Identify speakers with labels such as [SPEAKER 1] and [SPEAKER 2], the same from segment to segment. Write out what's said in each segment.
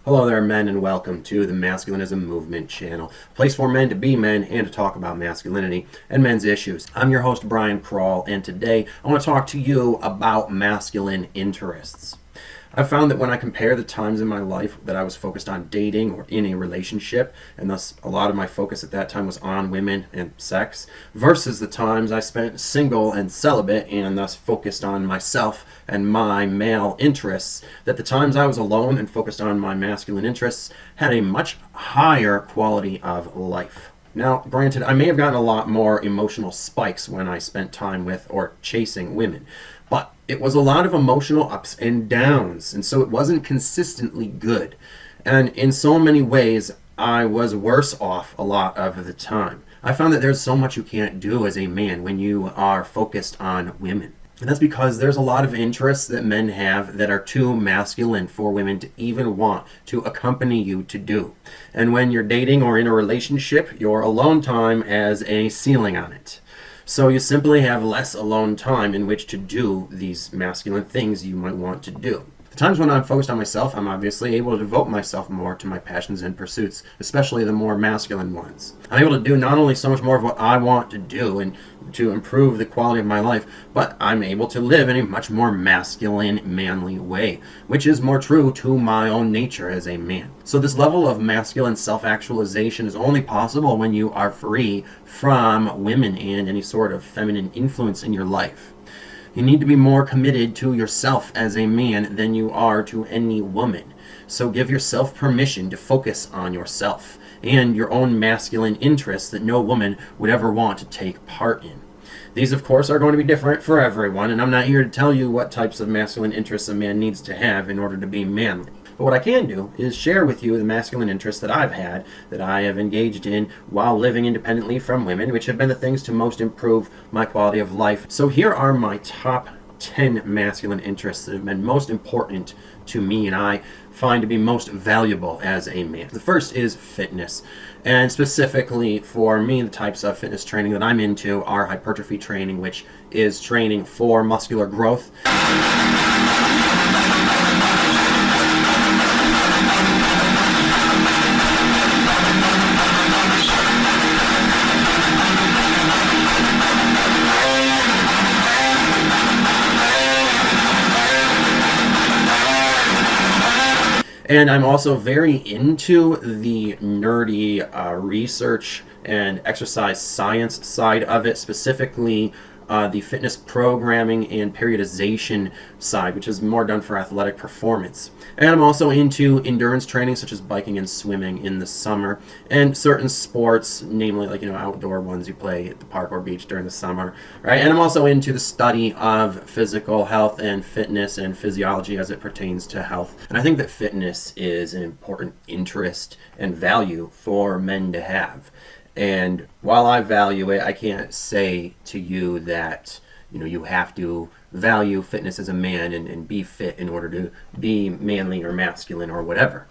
[SPEAKER 1] Hello there, men, and welcome to the Masculinism Movement channel, a place for men to be men and to talk about masculinity and men's issues. I'm your host, Brian Kroll, and today I want to talk to you about masculine interests. I've found that when I compare the times in my life that I was focused on dating or in a relationship, and thus a lot of my focus at that time was on women and sex, versus the times I spent single and celibate and thus focused on myself and my male interests, that the times I was alone and focused on my masculine interests had a much higher quality of life. Now, granted, I may have gotten a lot more emotional spikes when I spent time with or chasing women, but it was a lot of emotional ups and downs, and so it wasn't consistently good. And in so many ways, I was worse off a lot of the time. I found that there's so much you can't do as a man when you are focused on women. And that's because there's a lot of interests that men have that are too masculine for women to even want to accompany you to do. And when you're dating or in a relationship, your alone time has a ceiling on it. So you simply have less alone time in which to do these masculine things you might want to do. The times when I'm focused on myself, I'm obviously able to devote myself more to my passions and pursuits, especially the more masculine ones. I'm able to do not only so much more of what I want to do and to improve the quality of my life, but I'm able to live in a much more masculine, manly way, which is more true to my own nature as a man. So this level of masculine self-actualization is only possible when you are free from women and any sort of feminine influence in your life. You need to be more committed to yourself as a man than you are to any woman. So give yourself permission to focus on yourself and your own masculine interests that no woman would ever want to take part in. These, of course, are going to be different for everyone, and I'm not here to tell you what types of masculine interests a man needs to have in order to be manly. But what I can do is share with you the masculine interests that I've had, that I have engaged in while living independently from women, which have been the things to most improve my quality of life. So here are my top 10 masculine interests that have been most important to me and I find to be most valuable as a man. The first is fitness. And specifically for me, the types of fitness training that I'm into are hypertrophy training, which is training for muscular growth. And I'm also very into the nerdy research and exercise science side of it, specifically the fitness programming and periodization side, which is more done for athletic performance. And I'm also into endurance training, such as biking and swimming in the summer, and certain sports, namely like, outdoor ones you play at the park or beach during the summer, right? And I'm also into the study of physical health and fitness and physiology as it pertains to health. And I think that fitness is an important interest and value for men to have. And while I value it, I can't say to you that, you have to value fitness as a man and be fit in order to be manly or masculine or whatever.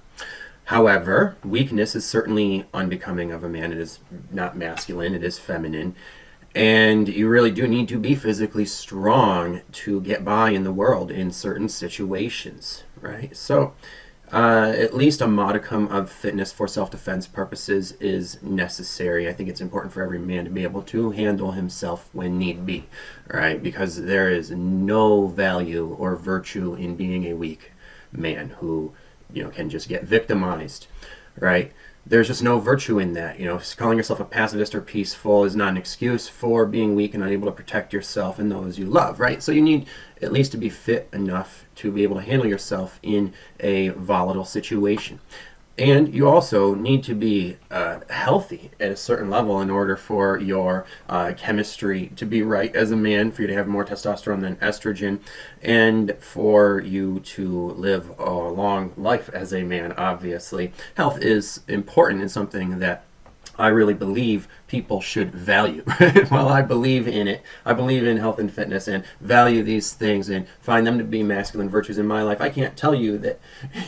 [SPEAKER 1] However, weakness is certainly unbecoming of a man. It is not masculine, it is feminine. And you really do need to be physically strong to get by in the world in certain situations, right? So, at least a modicum of fitness for self-defense purposes is necessary. I think it's important for every man to be able to handle himself when need be, right? Because there is no value or virtue in being a weak man who, can just get victimized, right? There's just no virtue in that. Calling yourself a pacifist or peaceful is not an excuse for being weak and unable to protect yourself and those you love, right? So you need at least to be fit enough to be able to handle yourself in a volatile situation. And you also need to be healthy at a certain level in order for your chemistry to be right as a man, for you to have more testosterone than estrogen, and for you to live a long life as a man, obviously. Health is important and something that I really believe people should value. Well, I believe in it. I believe in health and fitness and value these things and find them to be masculine virtues in my life. I can't tell you that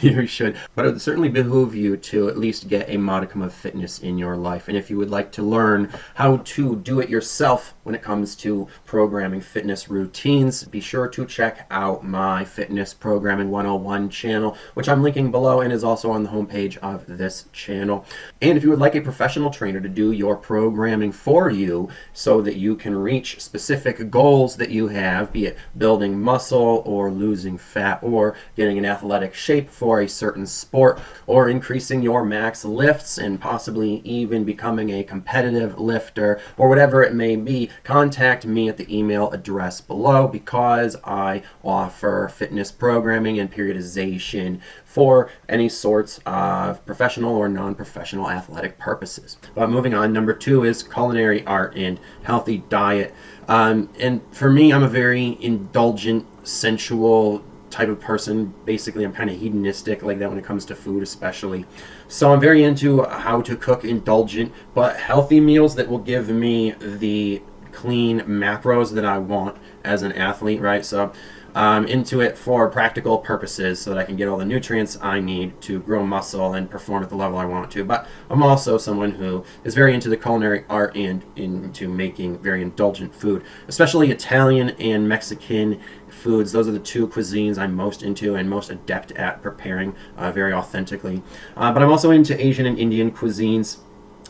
[SPEAKER 1] you should, but it would certainly behoove you to at least get a modicum of fitness in your life. And if you would like to learn how to do it yourself when it comes to programming fitness routines, be sure to check out my Fitness Programming 101 channel, which I'm linking below and is also on the homepage of this channel. And if you would like a professional trainer to do your programming for you so that you can reach specific goals that you have, be it building muscle or losing fat or getting in athletic shape for a certain sport or increasing your max lifts and possibly even becoming a competitive lifter or whatever it may be, contact me at the email address below, because I offer fitness programming and periodization for any sorts of professional or non-professional athletic purposes. But moving on, number 2 is culinary art and healthy diet. And for me, I'm a very indulgent, sensual type of person. Basically, I'm kind of hedonistic like that when it comes to food especially. So I'm very into how to cook indulgent but healthy meals that will give me the clean macros that I want as an athlete, right? So I'm into it for practical purposes so that I can get all the nutrients I need to grow muscle and perform at the level I want to. But I'm also someone who is very into the culinary art and into making very indulgent food, especially Italian and Mexican foods. Those are the 2 cuisines I'm most into and most adept at preparing very authentically. But I'm also into Asian and Indian cuisines.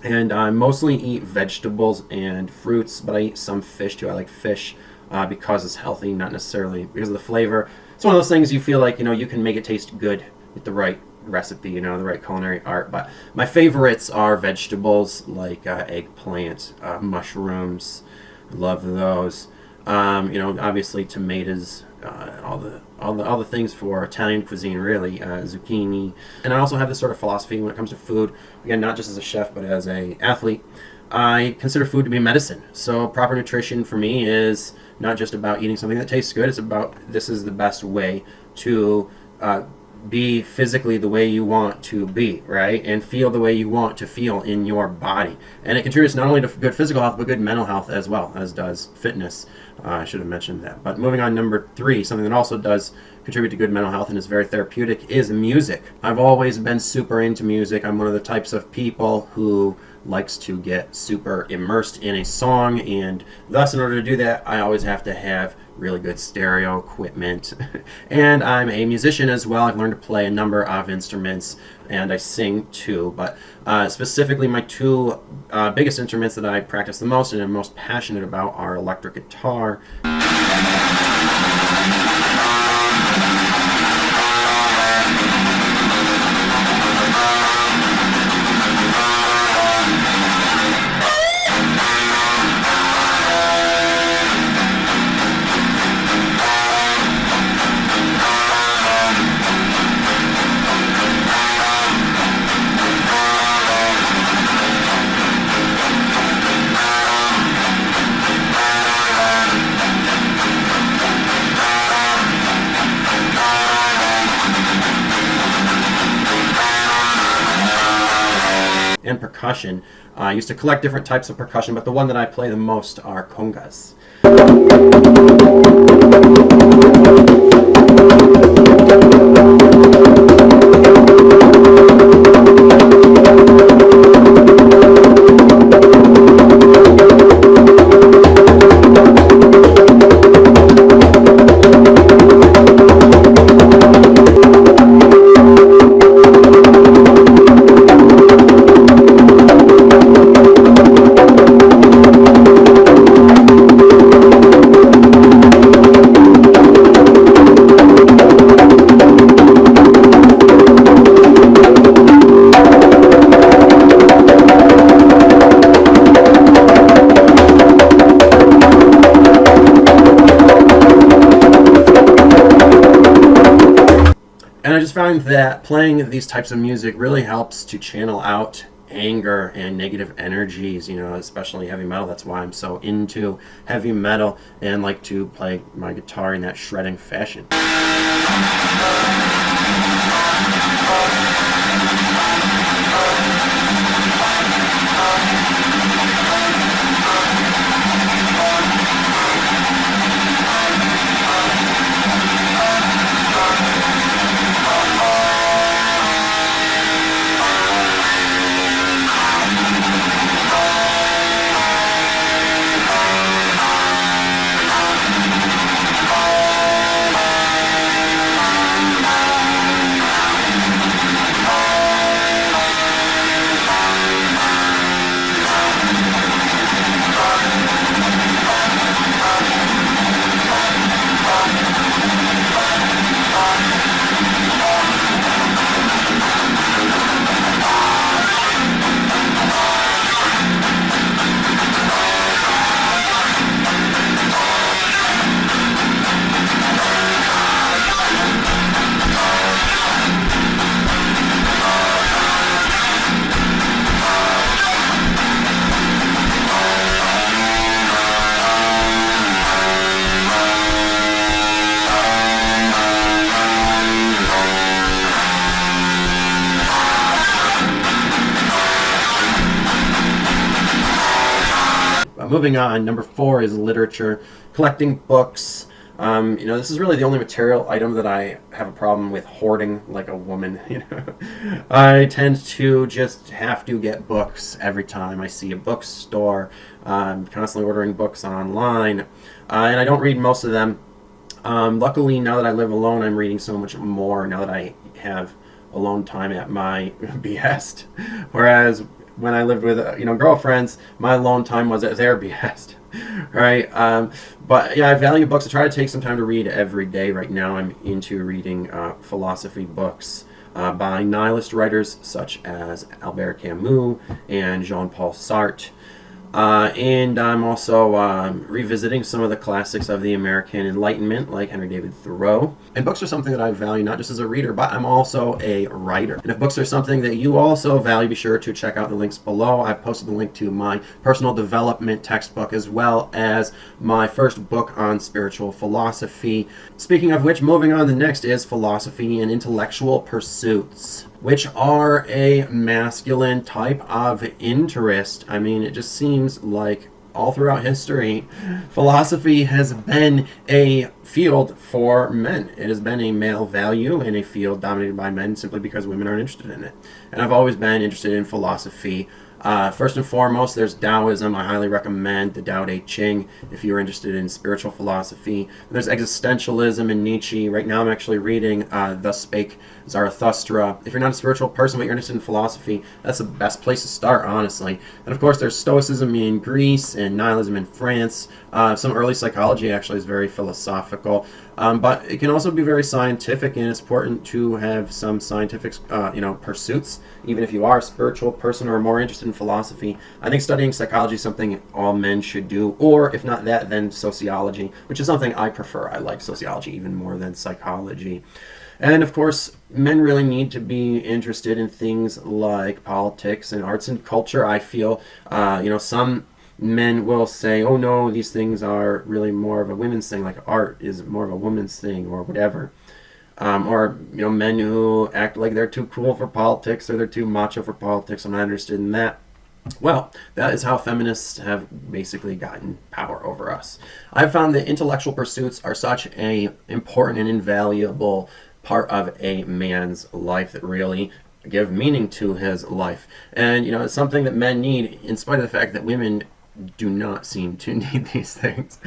[SPEAKER 1] And I mostly eat vegetables and fruits, but I eat some fish too. I like fish because it's healthy, not necessarily because of the flavor. It's one of those things you feel like, you can make it taste good with the right recipe, the right culinary art. But my favorites are vegetables like eggplant, mushrooms. Love those. Obviously tomatoes, all the things for Italian cuisine, really, zucchini. And I also have this sort of philosophy when it comes to food, again, not just as a chef, but as an athlete. I consider food to be medicine. So proper nutrition for me is not just about eating something that tastes good. It's about, this is the best way to be physically the way you want to be, right? And feel the way you want to feel in your body. And it contributes not only to good physical health, but good mental health as well, as does fitness. I should have mentioned that. But moving on, number 3, something that also does contribute to good mental health and is very therapeutic is music. I've always been super into music. I'm one of the types of people who likes to get super immersed in a song, and thus in order to do that, I always have to have really good stereo equipment. And I'm a musician as well. I've learned to play a number of instruments, and I sing too. But specifically, my 2 biggest instruments that I practice the most and am most passionate about are electric guitar and percussion. I used to collect different types of percussion, but the one that I play the most are congas. And I just find that playing these types of music really helps to channel out anger and negative energies, especially heavy metal. That's why I'm so into heavy metal and like to play my guitar in that shredding fashion. Moving on, number 4 is literature, collecting books. This is really the only material item that I have a problem with hoarding like a woman. I tend to just have to get books every time I see a bookstore. I'm constantly ordering books online, and I don't read most of them. Luckily, now that I live alone, I'm reading so much more now that I have alone time at my behest. Whereas when I lived with girlfriends, my alone time was at their behest. Right? But yeah, I value books. I try to take some time to read every day. Right now, I'm into reading philosophy books by nihilist writers such as Albert Camus and Jean-Paul Sartre. And I'm also revisiting some of the classics of the American Enlightenment, like Henry David Thoreau. And books are something that I value not just as a reader, but I'm also a writer. And if books are something that you also value, be sure to check out the links below. I've posted the link to my personal development textbook as well as my first book on spiritual philosophy. Speaking of which, moving on, the next is philosophy and intellectual pursuits, which are a masculine type of interest. I mean, it just seems like all throughout history, philosophy has been a field for men. It has been a male value and a field dominated by men simply because women aren't interested in it. And I've always been interested in philosophy. First and foremost, there's Taoism. I highly recommend the Tao Te Ching if you're interested in spiritual philosophy. There's existentialism in Nietzsche. Right now I'm actually reading Thus Spake Zarathustra. If you're not a spiritual person but you're interested in philosophy, that's the best place to start, honestly. And of course there's Stoicism in Greece and Nihilism in France. Some early psychology actually is very philosophical. But it can also be very scientific, and it's important to have some scientific pursuits, even if you are a spiritual person or more interested in philosophy. I think studying psychology is something all men should do, or if not that, then sociology, which is something I prefer. I like sociology even more than psychology. And of course, men really need to be interested in things like politics and arts and culture. I feel, some men will say, oh no, these things are really more of a women's thing, like art is more of a woman's thing or whatever. Or men who act like they're too cool for politics or they're too macho for politics. I'm not interested in that. Well, that is how feminists have basically gotten power over us. I've found that intellectual pursuits are such an important and invaluable part of a man's life that really give meaning to his life. And it's something that men need, in spite of the fact that women do not seem to need these things.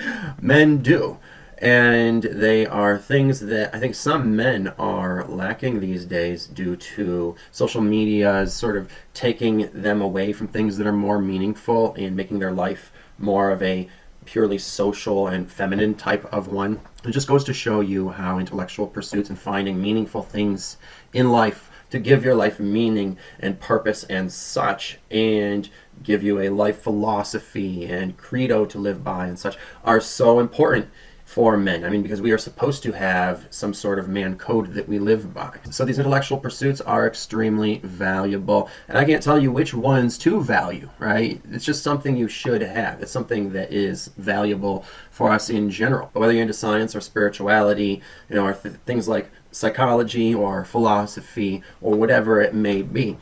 [SPEAKER 1] Men do. And they are things that I think some men are lacking these days due to social media's sort of taking them away from things that are more meaningful and making their life more of a purely social and feminine type of one. It just goes to show you how intellectual pursuits and finding meaningful things in life to give your life meaning and purpose and such, and give you a life philosophy and credo to live by and such, are so important for men. I mean, because we are supposed to have some sort of man code that we live by. So these intellectual pursuits are extremely valuable. And I can't tell you which ones to value, right? It's just something you should have. It's something that is valuable for us in general. But whether you're into science or spirituality, or things like psychology or philosophy or whatever it may be,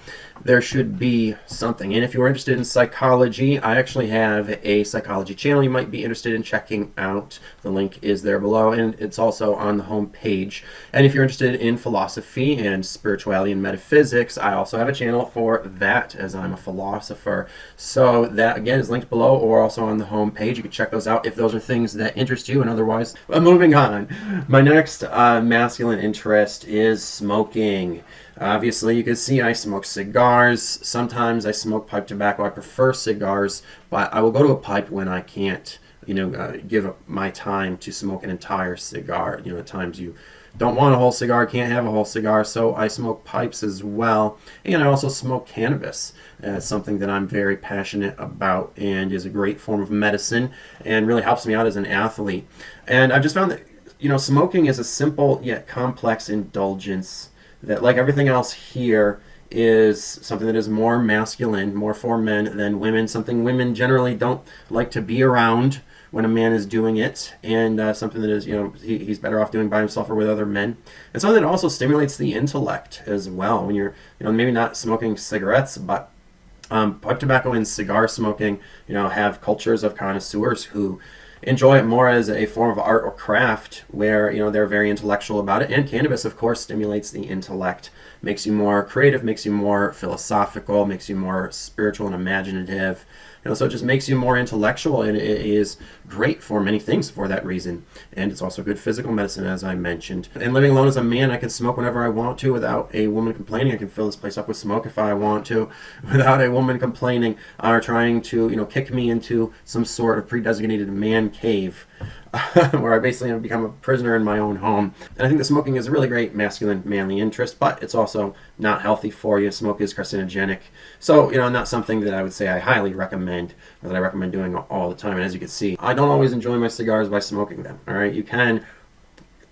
[SPEAKER 1] there should be something. And if you're interested in psychology, I actually have a psychology channel you might be interested in checking out. The link is there below, and it's also on the home page. And if you're interested in philosophy and spirituality and metaphysics, I also have a channel for that, as I'm a philosopher. So that again is linked below or also on the home page. You can check those out if those are things that interest you. And otherwise, moving on, my next masculine interest is smoking. Obviously, you can see I smoke cigars. Sometimes I smoke pipe tobacco. I prefer cigars, but I will go to a pipe when I can't, give up my time to smoke an entire cigar. At times you don't want a whole cigar, can't have a whole cigar, so I smoke pipes as well. And I also smoke cannabis. It's something that I'm very passionate about and is a great form of medicine and really helps me out as an athlete. And I've just found that, smoking is a simple yet complex indulgence that, like everything else here, is something that is more masculine, more for men than women, something women generally don't like to be around when a man is doing it, and something that is, he's better off doing by himself or with other men. And something that also stimulates the intellect as well. When you're, maybe not smoking cigarettes, but Pipe tobacco and cigar smoking, have cultures of connoisseurs who enjoy it more as a form of art or craft where, they're very intellectual about it. And cannabis, of course, stimulates the intellect, makes you more creative, makes you more philosophical, makes you more spiritual and imaginative. So it just makes you more intellectual, and it is great for many things for that reason. And it's also good physical medicine, as I mentioned. And living alone as a man, I can smoke whenever I want to without a woman complaining. I can fill this place up with smoke if I want to without a woman complaining or trying to, kick me into some sort of pre-designated man cave where I basically have become a prisoner in my own home. And I think that smoking is a really great masculine, manly interest, but it's also not healthy for you. Smoke is carcinogenic. So, not something that I would say I highly recommend or that I recommend doing all the time. And as you can see, I don't always enjoy my cigars by smoking them. All right, you can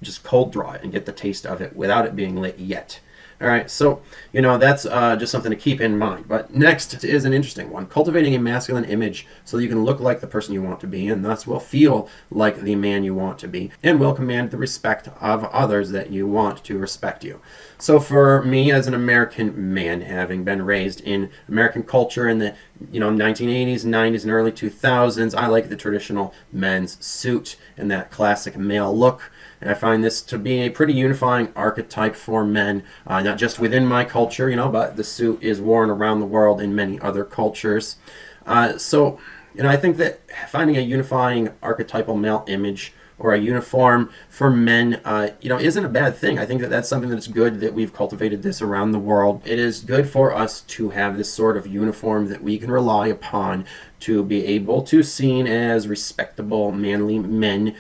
[SPEAKER 1] just cold draw it and get the taste of it without it being lit yet. All right, so, that's just something to keep in mind. But next is an interesting one. Cultivating a masculine image so that you can look like the person you want to be and thus will feel like the man you want to be and will command the respect of others that you want to respect you. So for me as an American man, having been raised in American culture in the 1980s, 90s, and early 2000s, I like the traditional men's suit and that classic male look. And I find this to be a pretty unifying archetype for men, not just within my culture, but the suit is worn around the world in many other cultures. So I think that finding a unifying archetypal male image or a uniform for men, isn't a bad thing. I think that that's something that's good that we've cultivated this around the world. It is good for us to have this sort of uniform that we can rely upon to be able to seen as respectable, manly men,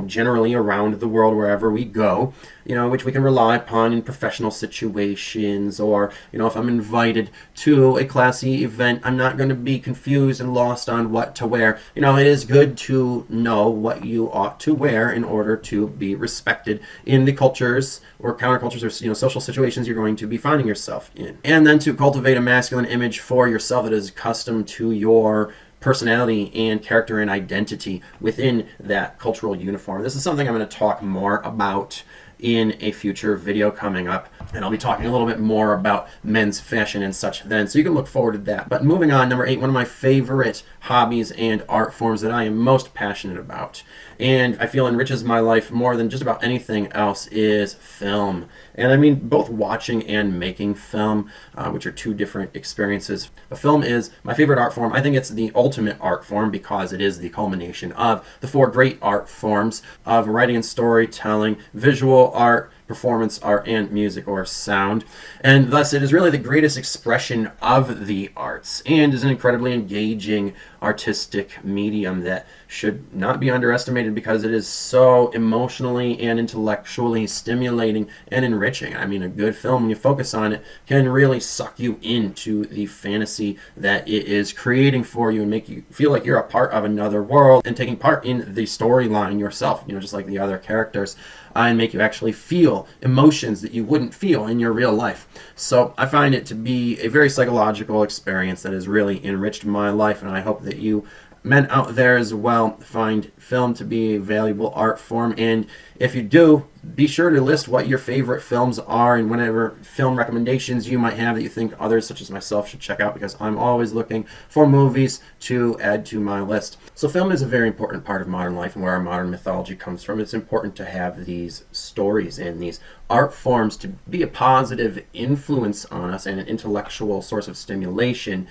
[SPEAKER 1] generally around the world wherever we go, which we can rely upon in professional situations, or, if I'm invited to a classy event, I'm not going to be confused and lost on what to wear. It is good to know what you ought to wear in order to be respected in the cultures or countercultures or, social situations you're going to be finding yourself in. And then to cultivate a masculine image for yourself that is custom to your personality and character and identity within that cultural uniform. This is something I'm going to talk more about in a future video coming up, and I'll be talking a little bit more about men's fashion and such then, so you can look forward to that. But moving on, number 8, one of my favorite hobbies and art forms that I am most passionate about, and I feel enriches my life more than just about anything else, is film. And I mean both watching and making film, which are two different experiences. But film is my favorite art form. I think it's the ultimate art form because it is the culmination of the 4 great art forms of writing and storytelling, visual art, performance art, and music or sound. And thus it is really the greatest expression of the arts and is an incredibly engaging artistic medium that should not be underestimated because it is so emotionally and intellectually stimulating and enriching. I mean, a good film, when you focus on it, can really suck you into the fantasy that it is creating for you and make you feel like you're a part of another world and taking part in the storyline yourself, just like the other characters, and make you actually feel emotions that you wouldn't feel in your real life. So I find it to be a very psychological experience that has really enriched my life, and I hope that you men out there as well find film to be a valuable art form. And if you do, be sure to list what your favorite films are and whatever film recommendations you might have that you think others such as myself should check out, because I'm always looking for movies to add to my list. So film is a very important part of modern life and where our modern mythology comes from. It's important to have these stories and these art forms to be a positive influence on us and an intellectual source of stimulation.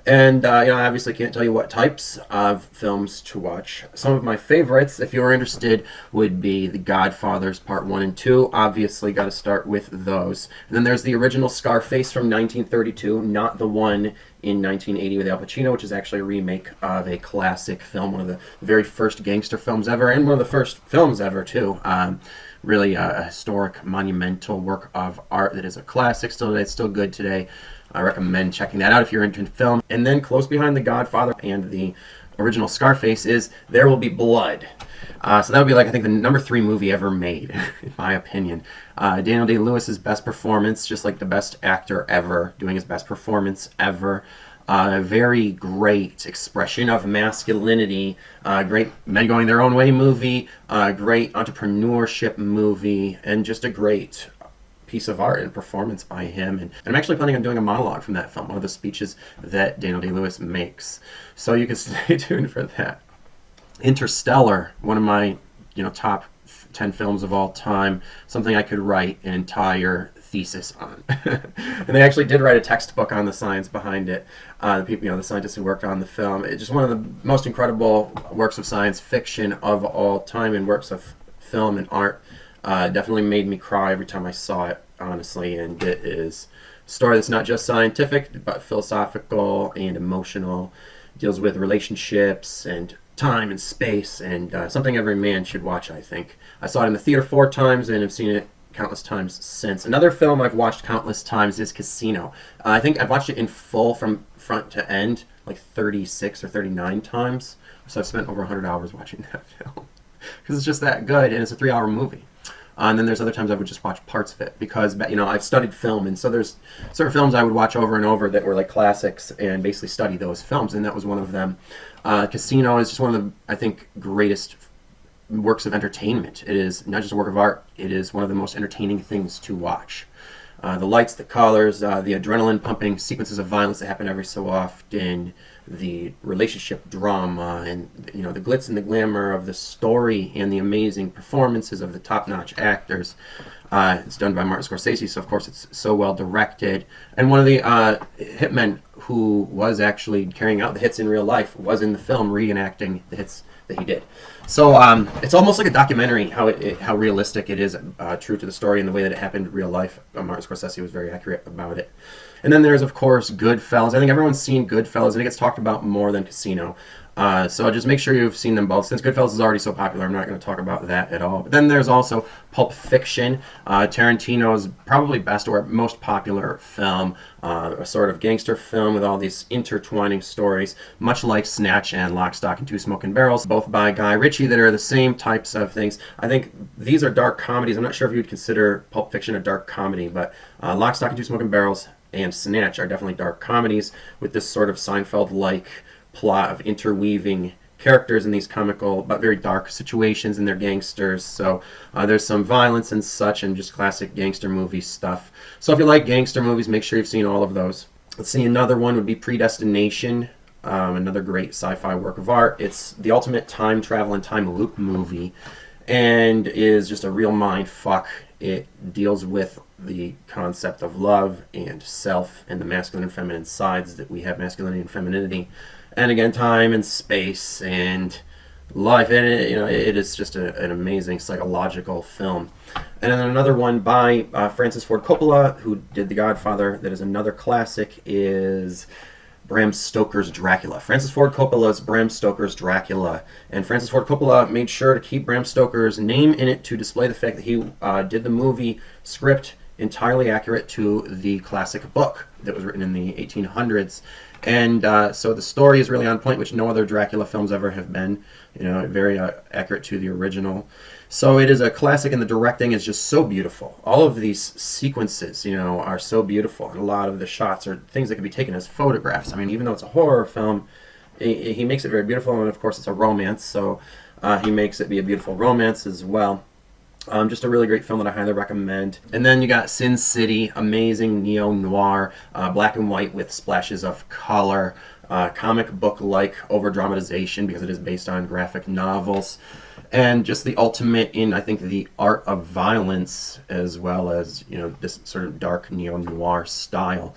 [SPEAKER 1] And, I obviously can't tell you what types of films to watch. Some of my favorites, if you're interested, would be The Godfathers Part 1 and 2. Obviously, got to start with those. And then there's the original Scarface from 1932, not the one in 1980 with Al Pacino, which is actually a remake of a classic film, one of the very first gangster films ever, and one of the first films ever, too. Really a historic, monumental work of art that is a classic still today. It's still good today. I recommend checking that out if you're into film. And then close behind The Godfather and the original Scarface is There Will Be Blood. So that would be I think the number 3 movie ever made, in my opinion. Daniel Day-Lewis's best performance, just like the best actor ever, doing his best performance ever. Very great expression of masculinity, great men going their own way movie, great entrepreneurship movie, and just a great piece of art and performance by him. And I'm actually planning on doing a monologue from that film, one of the speeches that Daniel Day-Lewis makes. So you can stay tuned for that. Interstellar, one of my top 10 films of all time, something I could write an entire thesis on. And they actually did write a textbook on the science behind it. The people, the scientists who worked on the film. It's just one of the most incredible works of science fiction of all time, and works of film and art. Definitely made me cry every time I saw it, honestly. And it is a story that's not just scientific, but philosophical and emotional. It deals with relationships and time and space, and something every man should watch, I think. I saw it in the theater 4 times and have seen it countless times since. Another film I've watched countless times is Casino. I think I've watched it in full from front to end like 36 or 39 times. So I've spent over 100 hours watching that film because it's just that good, and it's a 3-hour movie. And then there's other times I would just watch parts of it because, I've studied film, and so there's certain films I would watch over and over that were like classics and basically study those films, and that was one of them. Casino is just one of the, I think, greatest works of entertainment. It is not just a work of art, it is one of the most entertaining things to watch. The lights, the colors, the adrenaline pumping sequences of violence that happen every so often, the relationship drama, and the glitz and the glamour of the story, and the amazing performances of the top-notch actors. It's done by Martin Scorsese, so of course it's so well directed. And one of the hitmen who was actually carrying out the hits in real life was in the film reenacting the hits that he did. So it's almost like a documentary, how realistic it is, true to the story and the way that it happened in real life. Martin Scorsese was very accurate about it. And then there's, of course, Goodfellas. I think everyone's seen Goodfellas, and it gets talked about more than Casino. So just make sure you've seen them both. Since Goodfellas is already so popular, I'm not going to talk about that at all. But then there's also Pulp Fiction, Tarantino's probably best or most popular film, a sort of gangster film with all these intertwining stories, much like Snatch and Lock, Stock, and Two Smoking Barrels, both by Guy Ritchie, that are the same types of things. I think these are dark comedies. I'm not sure if you would consider Pulp Fiction a dark comedy, but Lock, Stock, and Two Smoking Barrels and Snatch are definitely dark comedies with this sort of Seinfeld-like plot of interweaving characters in these comical but very dark situations, and they're gangsters. So there's some violence and such, and just classic gangster movie stuff. So if you like gangster movies, make sure you've seen all of those. Let's see, another one would be Predestination, another great sci-fi work of art. It's the ultimate time travel and time loop movie, and is just a real mind fuck. It deals with the concept of love and self, and the masculine and feminine sides that we have, masculinity and femininity, and again, time and space and life. And it is just an amazing psychological film. And then another one by Francis Ford Coppola, who did The Godfather, that is another classic, is Bram Stoker's Dracula. Francis Ford Coppola's Bram Stoker's Dracula. And Francis Ford Coppola made sure to keep Bram Stoker's name in it to display the fact that he did the movie script entirely accurate to the classic book that was written in the 1800s. And so the story is really on point, which no other Dracula films ever have been. Very accurate to the original. So it is a classic, and the directing is just so beautiful. All of these sequences, are so beautiful, and a lot of the shots are things that can be taken as photographs. I mean, even though it's a horror film, he makes it very beautiful, and of course it's a romance, so he makes it be a beautiful romance as well. Just a really great film that I highly recommend. And then you got Sin City, amazing neo-noir, black and white with splashes of color, comic book-like over-dramatization because it is based on graphic novels, and just the ultimate in, I think, the art of violence, as well as, this sort of dark neo-noir style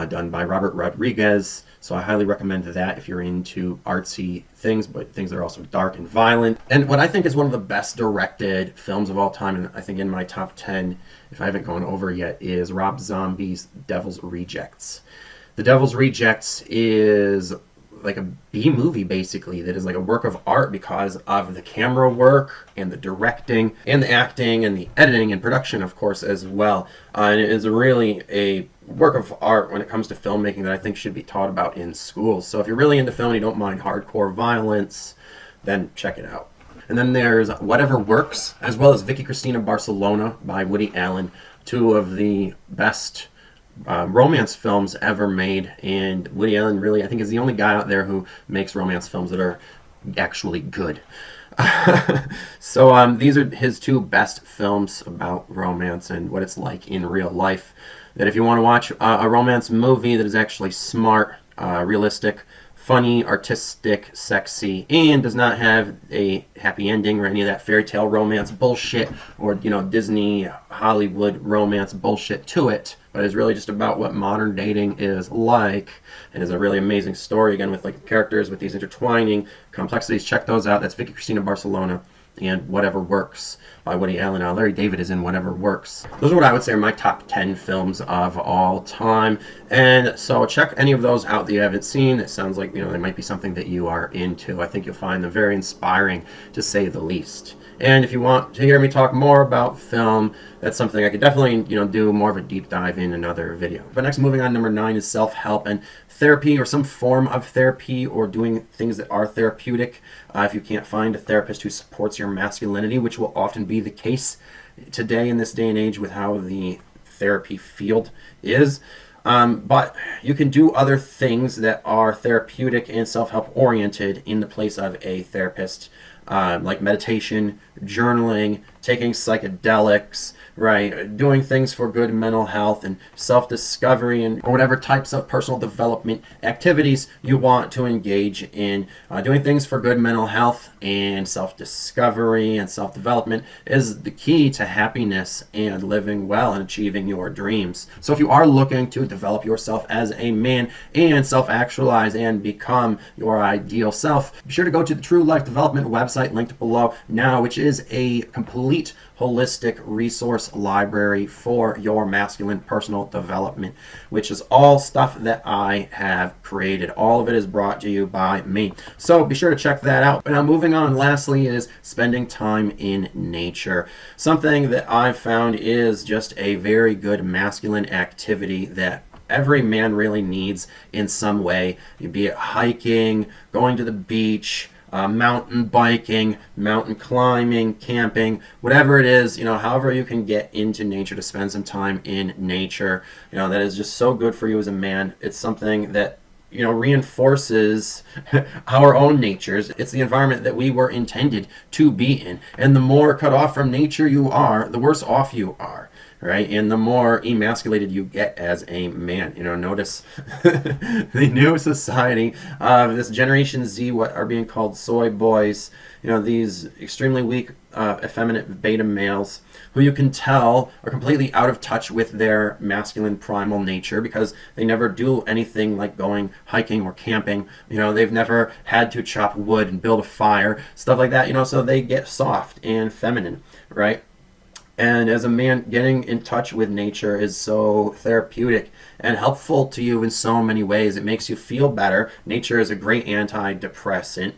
[SPEAKER 1] done by Robert Rodriguez. So I highly recommend that if you're into artsy things, but things that are also dark and violent. And what I think is one of the best directed films of all time, and I think in my top 10, if I haven't gone over yet, is Rob Zombie's Devil's Rejects. The Devil's Rejects is like a B-movie, basically, that is like a work of art because of the camera work and the directing and the acting and the editing and production, of course, as well. And it is really a work of art when it comes to filmmaking that I think should be taught about in schools. So if you're really into film and you don't mind hardcore violence, then check it out. And then there's Whatever Works, as well as Vicky Cristina Barcelona by Woody Allen, two of the best romance films ever made. And Woody Allen really, I think, is the only guy out there who makes romance films that are actually good. So these are his two best films about romance and what it's like in real life. That if you want to watch a romance movie that is actually smart, realistic, funny, artistic, sexy, and does not have a happy ending or any of that fairy tale romance bullshit or Disney Hollywood romance bullshit to it, but is really just about what modern dating is like, and is a really amazing story again with like characters with these intertwining complexities. Check those out. That's Vicky Cristina Barcelona and Whatever Works by Woody Allen. Larry David is in Whatever Works. Those are what I would say are my top 10 films of all time. And so check any of those out that you haven't seen. It sounds like, they might be something that you are into. I think you'll find them very inspiring, to say the least. And if you want to hear me talk more about film, that's something I could definitely, do more of a deep dive in another video. But next, moving on, number 9 is self-help and therapy, or some form of therapy, or doing things that are therapeutic. If you can't find a therapist who supports your masculinity, which will often be the case today in this day and age with how the therapy field is. But you can do other things that are therapeutic and self-help oriented in the place of a therapist, like meditation, journaling, taking psychedelics, right? Doing things for good mental health and self-discovery, and or whatever types of personal development activities you want to engage in. Doing things for good mental health and self-discovery and self-development is the key to happiness and living well and achieving your dreams. So if you are looking to develop yourself as a man and self-actualize and become your ideal self, be sure to go to the True Life Development website linked below now, which is a complete holistic resource library for your masculine personal development, which is all stuff that I have created. All of it is brought to you by me. So be sure to check that out. But now moving on, lastly, is spending time in nature. Something that I've found is just a very good masculine activity that every man really needs in some way, be it hiking, going to the beach, mountain biking, mountain climbing, camping, whatever it is, however you can get into nature to spend some time in nature, that is just so good for you as a man. It's something that reinforces our own natures. It's the environment that we were intended to be in. And the more cut off from nature you are, the worse off you are, right? And the more emasculated you get as a man. Notice the new society of this Generation Z, what are being called soy boys, these extremely weak, effeminate beta males who you can tell are completely out of touch with their masculine primal nature because they never do anything like going hiking or camping. They've never had to chop wood and build a fire, stuff like that, so they get soft and feminine, right? And as a man, getting in touch with nature is so therapeutic and helpful to you in so many ways. It makes you feel better. Nature is a great antidepressant.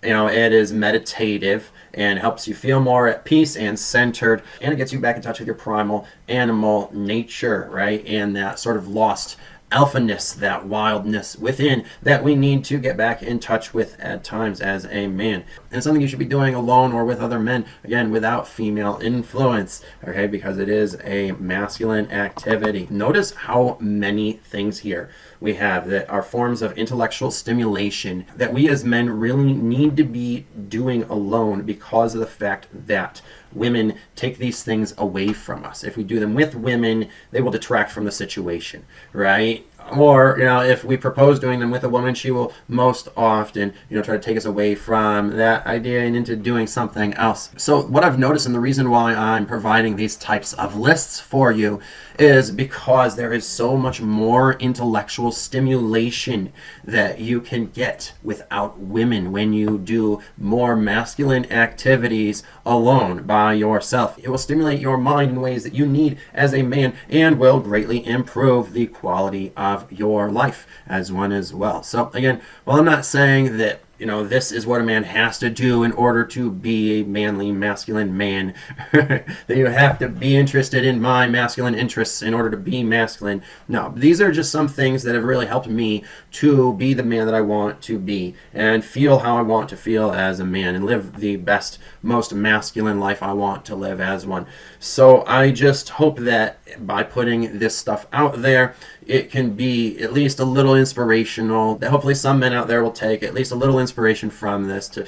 [SPEAKER 1] It is meditative and helps you feel more at peace and centered, and it gets you back in touch with your primal animal nature, right? And that sort of lost alphaness, that wildness within that we need to get back in touch with at times as a man. And it's something you should be doing alone or with other men, again, without female influence, okay, because it is a masculine activity. Notice how many things here we have that are forms of intellectual stimulation that we as men really need to be doing alone because of the fact that women take these things away from us. If we do them with women, they will detract from the situation, right? Or, if we propose doing them with a woman, she will most often, try to take us away from that idea and into doing something else. So what I've noticed, and the reason why I'm providing these types of lists for you, is because there is so much more intellectual stimulation that you can get without women when you do more masculine activities alone by yourself. It will stimulate your mind in ways that you need as a man and will greatly improve the quality of your life as one as well. So again, while I'm not saying that this is what a man has to do in order to be a manly, masculine man, that you have to be interested in my masculine interests in order to be masculine. No, these are just some things that have really helped me to be the man that I want to be and feel how I want to feel as a man and live the best, most masculine life I want to live as one. So I just hope that by putting this stuff out there, it can be at least a little inspirational, that hopefully some men out there will take at least a little inspiration from this to,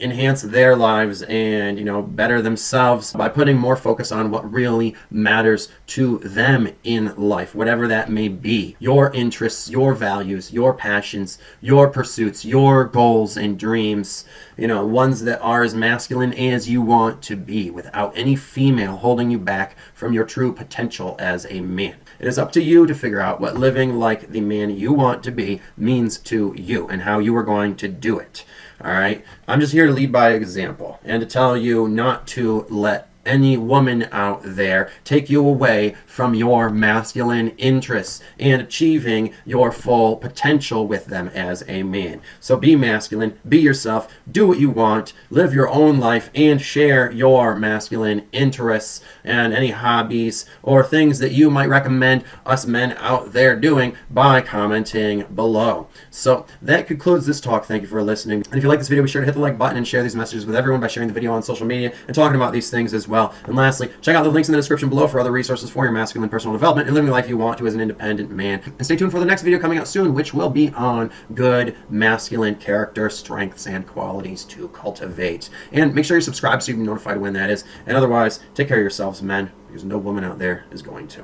[SPEAKER 1] enhance their lives and, better themselves by putting more focus on what really matters to them in life, whatever that may be. Your interests, your values, your passions, your pursuits, your goals and dreams, ones that are as masculine as you want to be without any female holding you back from your true potential as a man. It is up to you to figure out what living like the man you want to be means to you and how you are going to do it. All right? I'm just here to lead by example and to tell you not to let any woman out there take you away from your masculine interests and achieving your full potential with them as a man. So be masculine, be yourself, do what you want, live your own life, and share your masculine interests and any hobbies or things that you might recommend us men out there doing by commenting below. So that concludes this talk. Thank you for listening. And if you like this video, be sure to hit the like button and share these messages with everyone by sharing the video on social media and talking about these things as well. And lastly, check out the links in the description below for other resources for your masculine personal development and living the life you want to as an independent man. And stay tuned for the next video coming out soon, which will be on good masculine character strengths and qualities to cultivate. And make sure you're subscribed so you can be notified when that is. And otherwise, take care of yourselves, men, because no woman out there is going to.